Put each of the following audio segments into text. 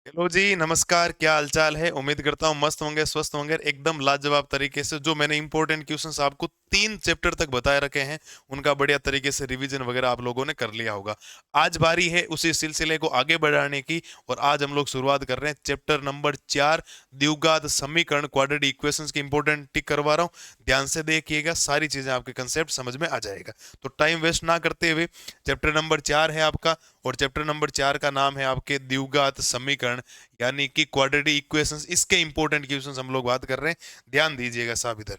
Hello जी, नमस्कार। क्या हालचाल है? उम्मीद करता हूँ मस्त होंगे, स्वस्थ होंगे, एकदम लाजवाब तरीके से। जो मैंने इंपॉर्टेंट क्वेश्चंस आपको 3 चैप्टर तक बताए रखे हैं, उनका बढ़िया तरीके से रिवीजन वगैरह आप लोगों ने कर लिया होगा। आज बारी है उसी सिलसिले को आगे बढ़ाने की, और आज हम लोग शुरुआत कर रहे हैं चैप्टर नंबर 4, द्विघात समीकरण, क्वाड्रेटिक इक्वेशंस की इंपॉर्टेंट टिक करवा रहा हूँ। ध्यान से देखिएगा, सारी चीजें आपके कंसेप्ट समझ में आ जाएगा। तो टाइम वेस्ट ना करते हुए, चैप्टर नंबर 4 है आपका, और चैप्टर नंबर 4 का नाम है आपके द्विघात समीकरण, यानी कि क्वाड्रेटिक इक्वेशंस। इसके इंपॉर्टेंट क्वेश्चंस हम लोग बात कर रहे हैं। ध्यान दीजिएगा साहब, इधर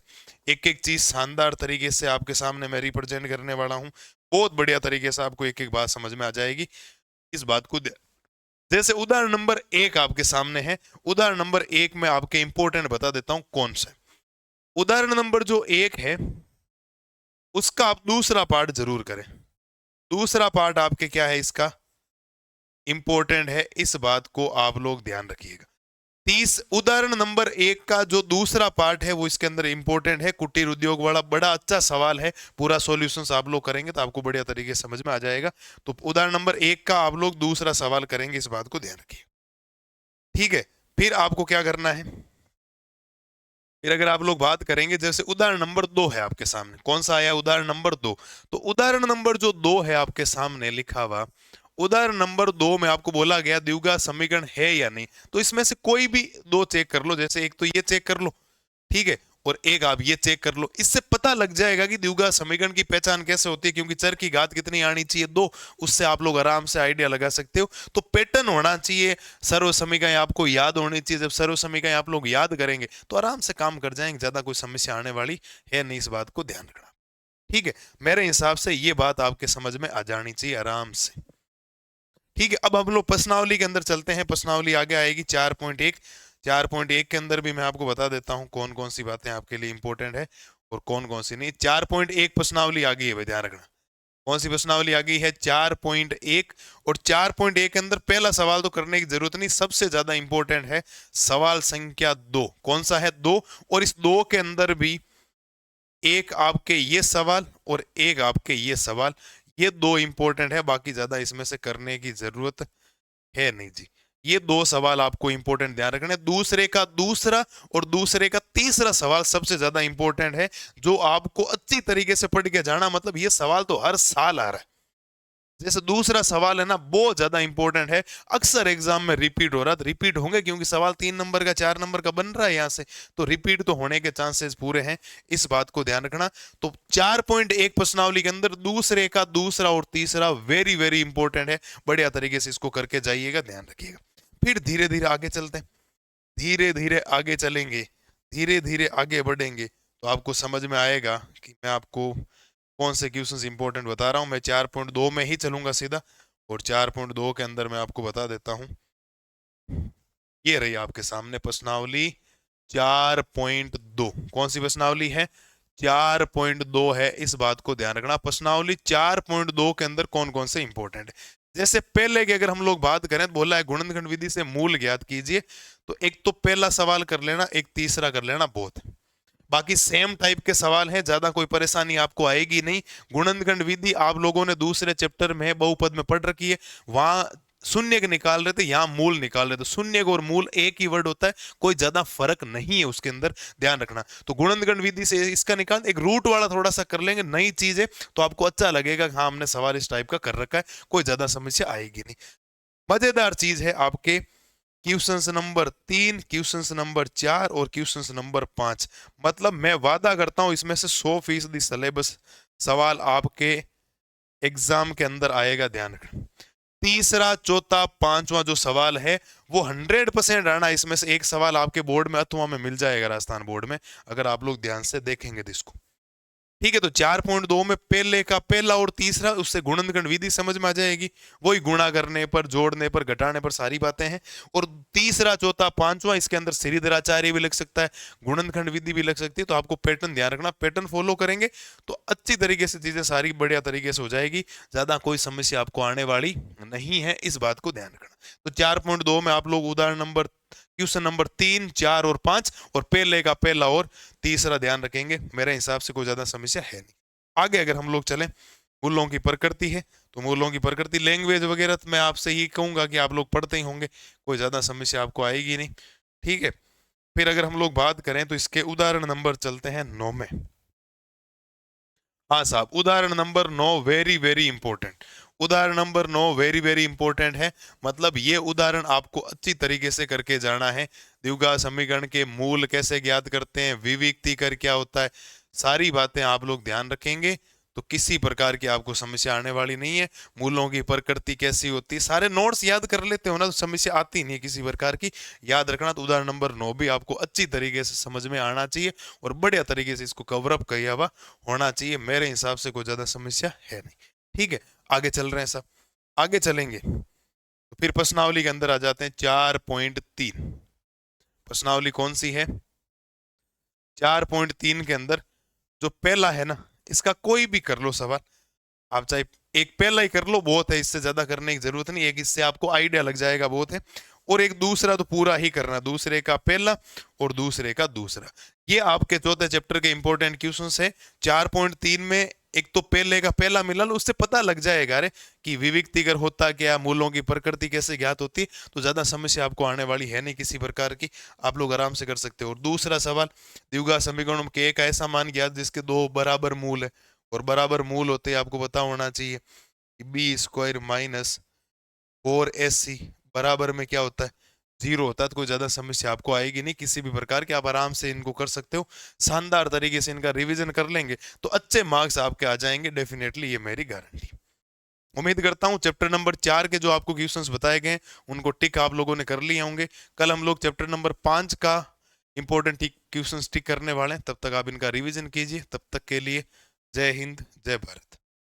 एक एक चीज शानदार तरीके से आपके सामने मैं रिप्रेजेंट करने वाला हूँ। बहुत बढ़िया तरीके से आपको एक एक बात समझ में आ जाएगी। इस बात को जैसे उदाहरण नंबर 1 आपके सामने है। उदाहरण नंबर 1 में आपके इंपॉर्टेंट बता देता हूं कौन सा। उदाहरण नंबर जो 1 है, उसका आप दूसरा पार्ट जरूर करें। दूसरा पार्ट आपके क्या है, इसका इंपॉर्टेंट है, इस बात को आप लोग ध्यान रखिएगा। उदाहरण नंबर 1 का जो दूसरा पार्ट है वो इसके अंदर इंपॉर्टेंट है, कुटीर उद्योग वाला। बड़ा अच्छा सवाल है, पूरा सॉल्यूशंस आप लोग करेंगे तो आपको बढ़िया तरीके से समझ में आ जाएगा। तो उदाहरण नंबर 1 का आप लोग दूसरा सवाल करेंगे, इस बात को ध्यान रखिए। ठीक है, फिर आपको क्या करना है। फिर अगर आप लोग बात करेंगे, जैसे उदाहरण नंबर 2 है आपके सामने, कौन सा आया? उदाहरण नंबर 2। तो उदाहरण नंबर जो 2 है आपके सामने लिखा हुआ, उदाहरण नंबर 2 में आपको बोला गया द्विघात समीकरण है या नहीं। तो इसमें से कोई भी दो चेक कर लो, जैसे एक तो ये चेक कर लो, ठीक है, और एक आप ये चेक कर लो। इससे पता लग जाएगा कि द्विघात समीकरण की पहचान कैसे होती है, क्योंकि चर की घात कितनी आनी चाहिए, 2। उससे आप लोग आराम से आइडिया लगा सकते हो। तो पैटर्न होना चाहिए, सर्व समीकरण आपको याद होनी चाहिए। जब सर्व समीकरण आप लोग याद करेंगे तो आराम से काम कर जाएंगे, ज्यादा कोई समस्या आने वाली है नहीं। इस बात को ध्यान रखना। ठीक है, मेरे हिसाब से ये बात आपके समझ में आ जानी चाहिए आराम से। ठीक है, अब हम लोग प्रश्नावली के अंदर चलते हैं। प्रश्नावली आगे आएगी 4.1। 4.1 के अंदर भी मैं आपको बता देता हूं कौन कौन सी बातें आपके लिए इंपॉर्टेंट है और कौन कौन सी नहीं। 4.1 प्रश्नावली आ गई है भाई, ध्यान रखना। कौन सी प्रश्नावली आ गई है? 4.1। और 4.1 के अंदर पहला सवाल तो करने की जरूरत नहीं, सबसे ज्यादा इंपॉर्टेंट है सवाल संख्या 2। कौन सा है? 2। और इस 2 के अंदर भी एक आपके ये सवाल और एक आपके ये सवाल, ये दो इंपॉर्टेंट है। बाकी ज्यादा इसमें से करने की जरूरत है नहीं जी। ये दो सवाल आपको इंपॉर्टेंट ध्यान रखना है। दूसरे का दूसरा और दूसरे का तीसरा सवाल सबसे ज्यादा इंपॉर्टेंट है, जो आपको अच्छी तरीके से पढ़ के जाना। मतलब ये सवाल तो हर साल आ रहा है। जैसे दूसरा सवाल है ना, बहुत ज्यादा इंपॉर्टेंट है, अक्सर एग्जाम में रिपीट हो रहा है। तो रिपीट होंगे क्योंकि सवाल 3 नंबर का 4 नंबर का बन रहा है यहाँ से, तो रिपीट तो होने के चांसेस पूरे हैं। इस बात को ध्यान रखना। तो 4.1 प्रश्नावली के अंदर दूसरे का दूसरा और तीसरा वेरी वेरी इंपॉर्टेंट है। बढ़िया तरीके से इसको करके जाइएगा, ध्यान रखिएगा। फिर धीरे धीरे आगे चलते हैं, धीरे धीरे आगे चलेंगे, धीरे धीरे आगे बढ़ेंगे, तो आपको समझ में आएगा कि मैं आपको कौन से क्वेश्चंस इंपॉर्टेंट बता रहा हूं। मैं 4.2 में ही चलूंगा सीधा, और 4.2 के अंदर मैं आपको बता देता हूं। ये रही आपके सामने प्रश्नावली 4.2। कौन सी प्रश्नावली है? 4.2 है। इस बात को ध्यान रखना, प्रश्नावली 4.2 के अंदर कौन कौन से इंपॉर्टेंट है। जैसे पहले की अगर हम लोग बात करें तो बोला है गुणनखंड विधि से मूल ज्ञात कीजिए। तो एक तो पहला सवाल कर लेना, एक तीसरा कर लेना, बहुत है। बाकी सेम टाइप के सवाल हैं, ज्यादा कोई परेशानी आपको आएगी नहीं। गुणनखंड विधि आप लोगों ने दूसरे चैप्टर में बहुपद में पढ़ रखी है, वहां शून्य के निकाल रहे थे, यहाँ मूल निकाल रहे थे। शून्य और मूल एक ही वर्ड होता है, कोई ज्यादा फर्क नहीं है उसके अंदर, ध्यान रखना। तो गुणनखंड विधि से इसका निकाल, एक रूट वाला थोड़ा सा कर लेंगे, नई चीज है तो आपको अच्छा लगेगा कि हाँ हमने सवाल इस टाइप का कर रखा है, कोई ज्यादा समस्या आएगी नहीं। मजेदार चीज है आपके क्वेश्चंस नंबर 3, क्वेश्चंस नंबर 4 और क्वेश्चंस नंबर 5। मतलब मैं वादा करता हूं इसमें से 100% सिलेबस सवाल आपके एग्जाम के अंदर आएगा, ध्यान रखना। तीसरा, चौथा, पांचवा जो सवाल है वो 100% रहना। इसमें से एक सवाल आपके बोर्ड में अथवा में मिल जाएगा, राजस्थान बोर्ड में, अगर आप लोग ध्यान से देखेंगे तो इसको। ठीक है, तो 4.2 में पहले का पहला और तीसरा, उससे गुणनखंड विधि समझ में आ जाएगी, वही गुणा करने पर, जोड़ने पर, घटाने पर सारी बातें हैं। और तीसरा, चौथा, पांचवा, इसके अंदर श्रीधराचार्य भी लग सकता है, गुणनखंड विधि भी लग सकती है। तो आपको पैटर्न ध्यान रखना, पैटर्न फॉलो करेंगे तो अच्छी तरीके से चीजें सारी बढ़िया तरीके से हो जाएगी, ज्यादा कोई समस्या आपको आने वाली नहीं है। इस बात को ध्यान रखना। तो 4.2 में आप लोग उदाहरण नंबर, क्वेश्चन नंबर 3, 4 और 5, और पहले का पहला और तीसरा ध्यान रखेंगे। मेरे हिसाब से कोई ज्यादा समस्या है नहीं। आगे अगर हम लोग चलें, गुल्लों की प्रकृति है, तो मूलों की प्रकृति, लैंग्वेज वगैरह तो मैं आपसे ही कहूंगा कि आप लोग पढ़ते ही होंगे, कोई ज्यादा समस्या आपको आएगी नहीं। ठीक है, फिर अगर हम लोग बात करें तो इसके उदाहरण नंबर चलते हैं 9 में। हाँ साहब, उदाहरण नंबर 9 वेरी वेरी इंपॉर्टेंट। उदाहरण नंबर 9 वेरी वेरी इंपॉर्टेंट है। मतलब ये उदाहरण आपको अच्छी तरीके से करके जाना है। द्विघात समीकरण के मूल कैसे ज्ञात करते हैं, विविक्तीकर क्या होता है, सारी बातें आप लोग ध्यान रखेंगे तो किसी प्रकार की आपको समस्या आने वाली नहीं है। मूलों की प्रकृति कैसी होती है, सारे नोट्स याद कर लेते हो ना तो समस्या आती नहीं है किसी प्रकार की। याद रखना, तो उदाहरण नंबर 9 भी आपको अच्छी तरीके से समझ में आना चाहिए और बढ़िया तरीके से इसको कवर अप किया हुआ होना चाहिए। मेरे हिसाब से कोई ज्यादा समस्या है नहीं। ठीक है, आगे चल रहे हैं सब, आगे चलेंगे तो फिर प्रश्नावली के अंदर आ जाते हैं। 4.3 प्रश्नावली कौन सी है? 4.3 के अंदर जो पहला है ना, इसका कोई भी कर लो सवाल, आप चाहे एक पहला ही कर लो बहुत है, इससे ज्यादा करने की जरूरत नहीं, एक इससे आपको आइडिया लग जाएगा बहुत है। और एक दूसरा तो पूरा ही करना, दूसरे का पहला और दूसरे का दूसरा। ये आपके चौथे चैप्टर के इंपॉर्टेंट क्वेश्चंस है। 4.3 में एक तो पहले का पहला मिला लो, उससे पता लग जाएगा अरे कि विविक्तिकर होता क्या, मूलों की प्रकृति कैसे ज्ञात होती है, तो ज्यादा समस्या आपको आने वाली है नहीं किसी प्रकार की, आप लोग आराम से कर सकते हो। और दूसरा सवाल, द्विघात समीकरण के एक ऐसा मान ज्ञात जिसके दो बराबर मूल है, और बराबर मूल होते हैं आपको पता होना चाहिए कि बी स्क्वायर माइनस 4ac बराबर में क्या होता है, 0 होता है। तो कोई ज्यादा समस्या आपको आएगी नहीं किसी भी प्रकार की, आप आराम से इनको कर सकते हो। शानदार तरीके से इनका रिवीजन कर लेंगे तो अच्छे मार्क्स आपके आ जाएंगे डेफिनेटली, ये मेरी गारंटी। उम्मीद करता हूं चैप्टर नंबर 4 के जो आपको क्वेश्चंस बताए गए उनको टिक आप लोगों ने कर लिए होंगे। कल हम लोग चैप्टर नंबर 5 का इंपॉर्टेंट क्वेश्चंस टिक करने वाले हैं, तब तक आप इनका रिवीजन कीजिए। तब तक के लिए जय हिंद, जय भारत।